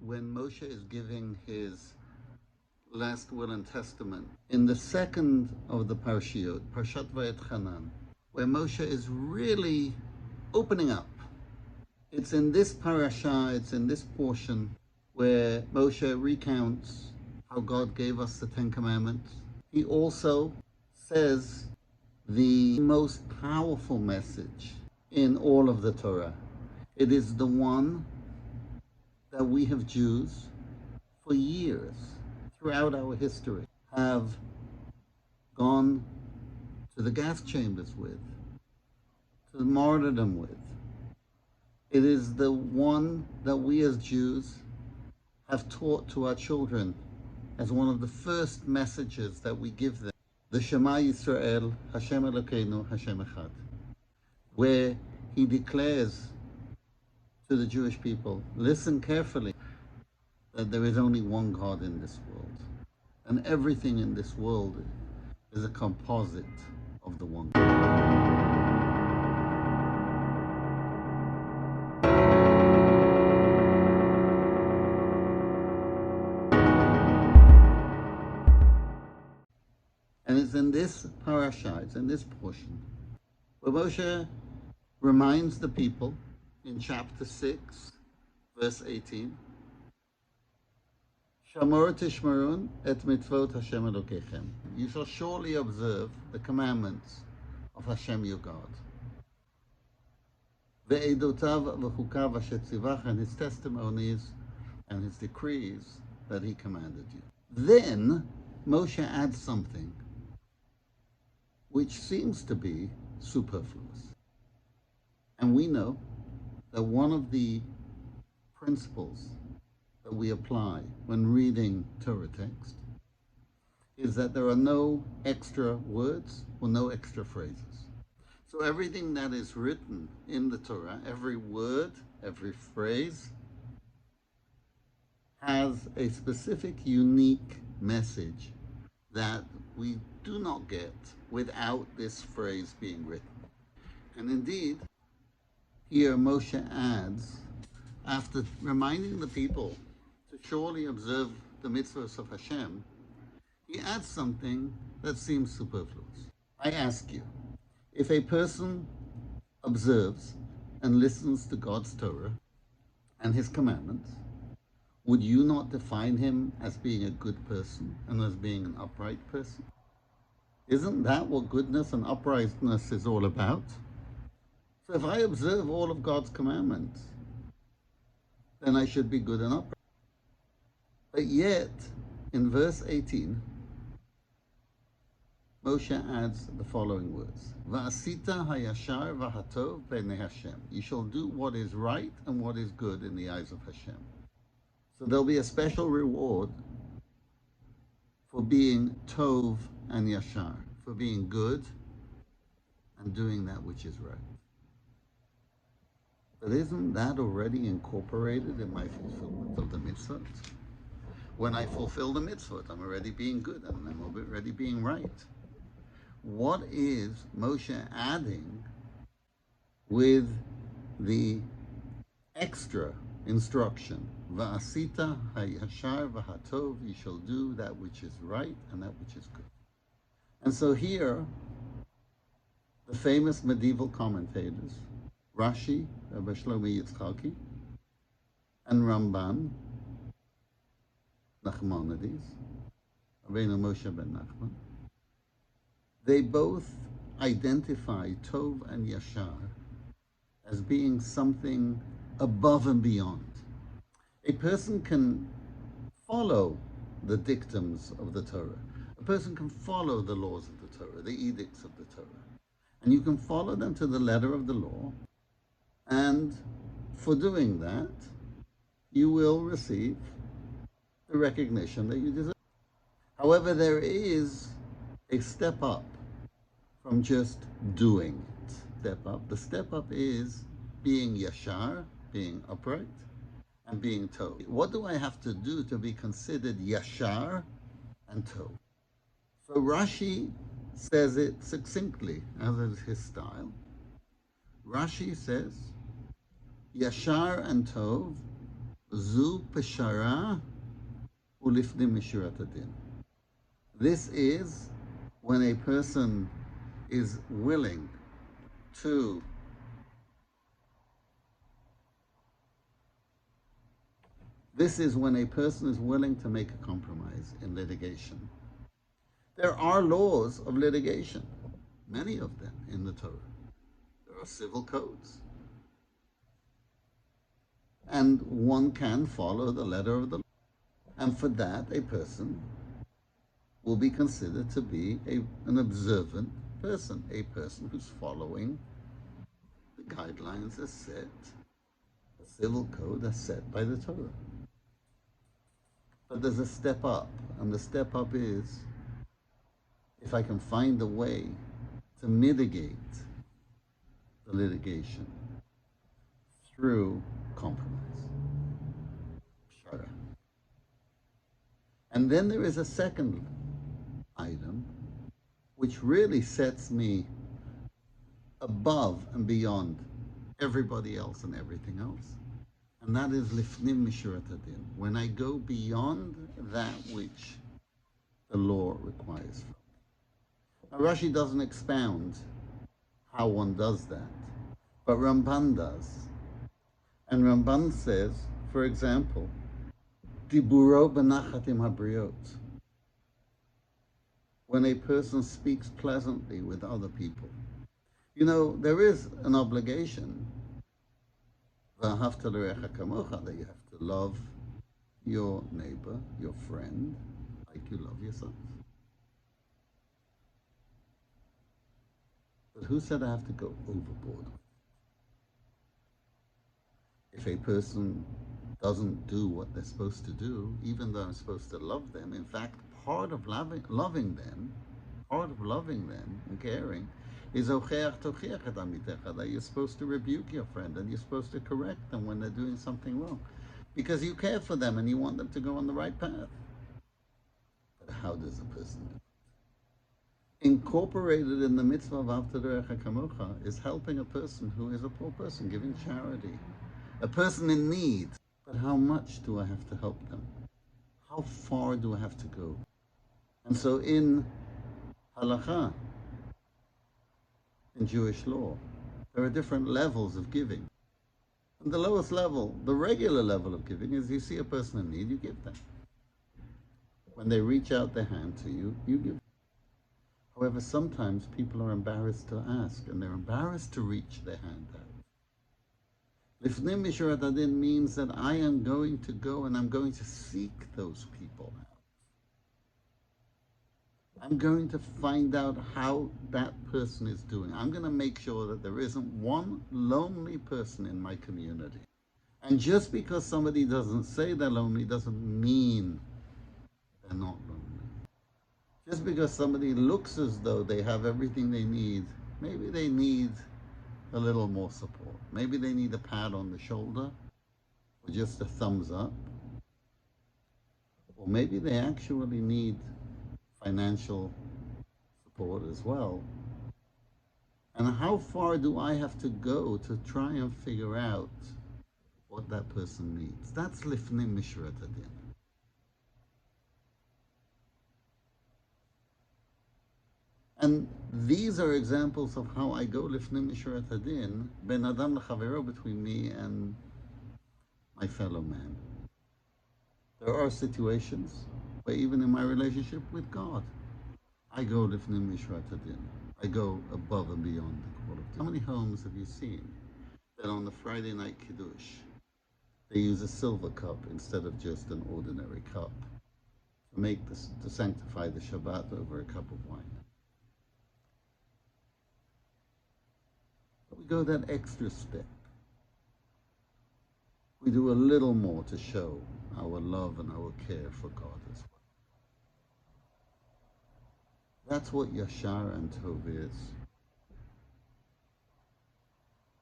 when Moshe is giving his last will and testament, in the second of the Parshiot, Parshat Vaetchanan, where Moshe is really opening up. It's in this parasha, it's in this portion where Moshe recounts how God gave us the Ten Commandments. He also says the most powerful message in all of the Torah. It is the one that we have Jews for years throughout our history have gone to the gas chambers with, to the martyrdom with. It is the one that we as Jews have taught to our children as one of the first messages that we give them. The Shema Yisrael, Hashem Elokeinu, Hashem Echad, where he declares to the Jewish people, listen carefully, that there is only one God in this world. And everything in this world is a composite of the one God. And it's in this parasha, it's in this portion, where Moshe reminds the people in chapter 6, verse 18, Shamor tishmarun et mitzvot Hashem Elokechem. You shall surely observe the commandments of Hashem your God. Ve'edotav v'chukav asher tzivach, and his testimonies and his decrees that he commanded you. Then Moshe adds something which seems to be superfluous. And we know that one of the principles that we apply when reading Torah text is that there are no extra words or no extra phrases. So everything that is written in the Torah, every word, every phrase, has a specific, unique message that we do not get without this phrase being written. And indeed, here Moshe adds, after reminding the people to surely observe the mitzvahs of Hashem, he adds something that seems superfluous. I ask you, if a person observes and listens to God's Torah and his commandments, would you not define him as being a good person and as being an upright person? Isn't that what goodness and uprightness is all about? So if I observe all of God's commandments, then I should be good and upright. But yet, in verse 18, Moshe adds the following words, Va'asita hayashar Vehatov b'nei Hashem. You shall do what is right and what is good in the eyes of Hashem. So there'll be a special reward for being Tov and Yashar, for being good and doing that which is right. But isn't that already incorporated in my fulfillment of the mitzvot? When I fulfill the mitzvot, I'm already being good and I'm already being right. What is Moshe adding with the extra instruction? Va'asita hayashar v'hatov, you shall do that which is right and that which is good. And so here, the famous medieval commentators, Rashi, Rabbi Shlomo Yitzchaki, and Ramban, Nachmanides, Rabbeinu Moshe ben Nachman, they both identify Tov and Yashar as being something above and beyond. A person can follow the dictums of the Torah. A person can follow the laws of the Torah, the edicts of the Torah. And you can follow them to the letter of the law. And for doing that, you will receive the recognition that you deserve. However, there is a step up from just doing it. Step up. The step up is being Yashar, being upright, and being Tov. What do I have to do to be considered Yashar and Tov? So Rashi says it succinctly, as is his style. Rashi says, Yashar and Tov Zu peshara ulifnim mishurat adin. This is when a person is willing to this is when a person is willing to make a compromise in litigation. There are laws of litigation, many of them in the Torah. There are civil codes. And one can follow the letter of the law. And for that, a person will be considered to be an observant person, a person who's following the guidelines as set, the civil code as set by the Torah. But there's a step up, and the step up is if I can find a way to mitigate the litigation through compromise. Shara. And then there is a second item which really sets me above and beyond everybody else and everything else. And that is lifnim mishurat hadin, when I go beyond that which the law requires. Now Rashi doesn't expound how one does that, but Ramban does. And Ramban says, for example, diburo benachatim habriot, when a person speaks pleasantly with other people. You know, there is an obligation, Vehatov that you have to love your neighbor, your friend, like you love yourself. But who said I have to go overboard? If a person doesn't do what they're supposed to do, even though I'm supposed to love them, in fact, part of loving them and caring is that you're supposed to rebuke your friend and you're supposed to correct them when they're doing something wrong, because you care for them and you want them to go on the right path. But how does a person do it? Incorporated in the mitzvah of Avta Derecha Kamocha is helping a person who is a poor person, giving charity, a person in need. But how much do I have to help them? How far do I have to go? And so in halakha, in Jewish law, there are different levels of giving. And the lowest level, the regular level of giving, is you see a person in need, you give them. When they reach out their hand to you, you give. However, sometimes people are embarrassed to ask, and they're embarrassed to reach their hand out. Lifnim mishurat hadin means that I am going to go and I'm going to seek those people out. I'm going to find out how that person is doing. I'm going to make sure that there isn't one lonely person in my community. And just because somebody doesn't say they're lonely doesn't mean they're not lonely. Just because somebody looks as though they have everything they need, maybe they need a little more support. Maybe they need a pat on the shoulder or just a thumbs up. Or maybe they actually need financial support as well. And how far do I have to go to try and figure out what that person needs? That's lifnim mishurat hadin. And these are examples of how I go lifnim mishurat hadin, ben adam lechavero, between me and my fellow man. There are situations where even in my relationship with God, I go lifnim mishurat hadin. I go above and beyond the quality. How many homes have you seen that on the Friday night kiddush, they use a silver cup instead of just an ordinary cup to sanctify the Shabbat over a cup of wine? We go that extra step. We do a little more to show our love and our care for God as well. That's what Yashar and Tov is.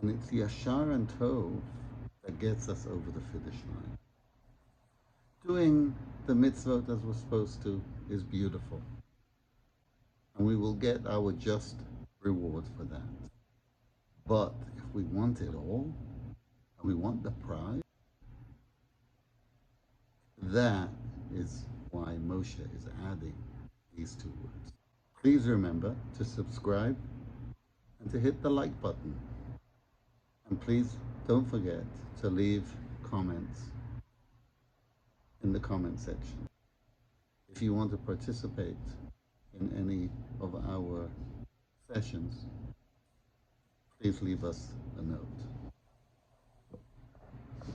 And it's Yashar and Tov that gets us over the finish line. Doing the mitzvot as we're supposed to is beautiful. And we will get our just reward for that. But if we want it all, and we want the prize, That is why Moshe is adding these two words. Please remember to subscribe and to hit the like button. And please don't forget to leave comments in the comment section. If you want to participate in any of our sessions, please leave us a note.